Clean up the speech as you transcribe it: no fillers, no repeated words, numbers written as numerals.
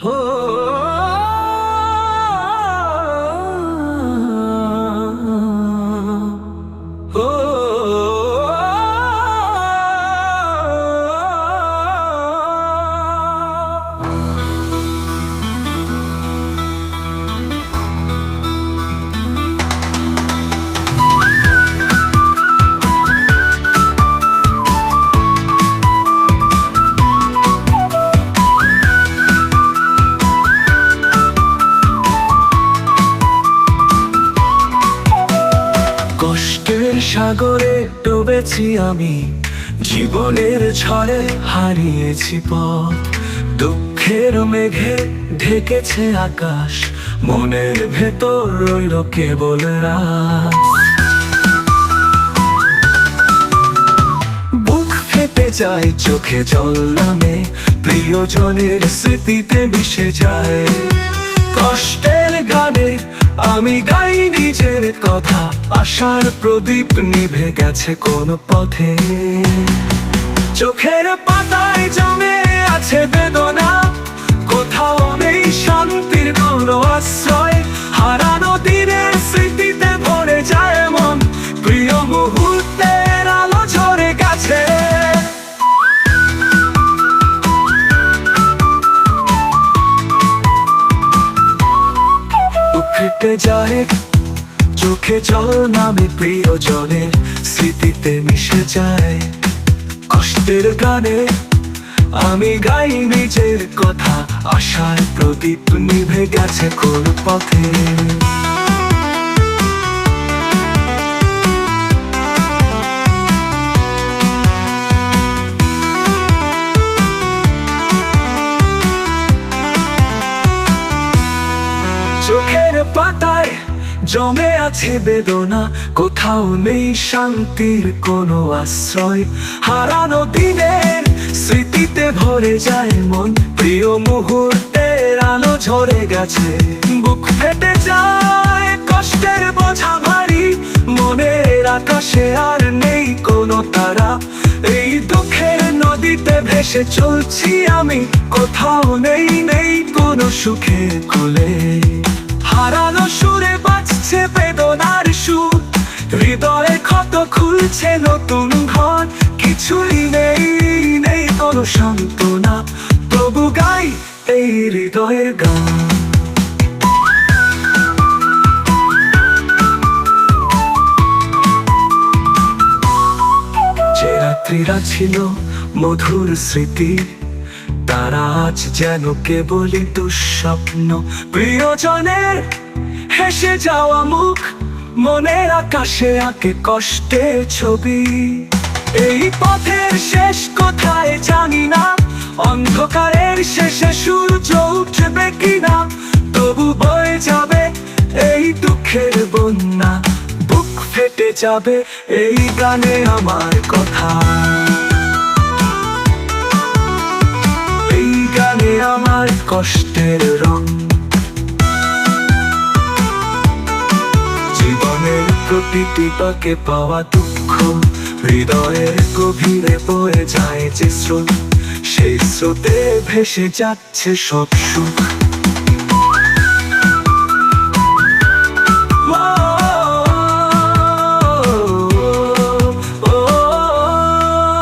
हो কষ্টের সাগরে ডুবেছি আমি, জীবনের ঝড়ে হারিয়েছি পথ। দুঃখের মেঘে ঢেকেছে আকাশ, মনের ভেতর রইল কেবল রাত। বুক ফেটে যায়, চোখে জল নামে, প্রিয়জনের স্মৃতিতে মিশে যায়। কষ্টের গানে আমি গাই নিজের কথা, আশার প্রদীপ নিভে গেছে কোন পথে। চোখের পাতায় জমে আছে বেদনা, কোথাও নেই শান্তির কোনো আশ্রয়। হারানো দিনের স্মৃতিতে ভরে যায় মন, প্রিয় মুহূর্তের আলো ঝরে গেছে। ফেটে যায়, চোখে জল নামে, প্রিয়জনের স্মৃতিতে মিশে যায়। কষ্টের গানে আমি গাই নিজের কথা, আশার প্রদীপ নিভে গেছে কোন পথে। চোখের পাতায় জমে আছে বেদনা, কোথাও নেই শান্তির কোনো আশ্রয়। হারানো দিনের স্মৃতিতে ভরে যায় মন, প্রিয় মুহূর্তের আলো ঝরে গেছে। বুক ফেটে যায়, কষ্টের বোঝা ভারী, মনের আকাশে আর নেই কোনো তারা। এই দুঃখের নদীতে ভেসে চলছি আমি, কোথাও নেই কোনো সুখের কোলে। হারানো সুরে বাজছে বেদনার সুর, হৃদয়ে ক্ষত খুলছে নতুন ঘর। কিছুই নেই কোনো সান্ত্বনা, তবু গাই এই হৃদয়ের গান। যে রাত্রিরা ছিল মধুর স্মৃতি, তারা আজ যেন কেবলই দুঃস্বপ্ন। প্রিয়জনের হেসে যাওয়া মুখ, মনের আকাশে আঁকে কষ্টের ছবি। এই পথের শেষ কোথায় জানি না, অন্ধকারের শেষে সূর্য উঠবে কিনা। তবু বয়ে যাবে এই দুঃখের বন্যা, বুক ফেটে যাবে এই গানে আমার কথা। আমার কষ্টের রং, জীবনের প্রতিটি পাকে পাওয়া দুঃখ, হৃদয়ের গভীরে বয়ে যায় যে স্রোত, সেই স্রোতে ভেসে যাচ্ছে সব সুখ।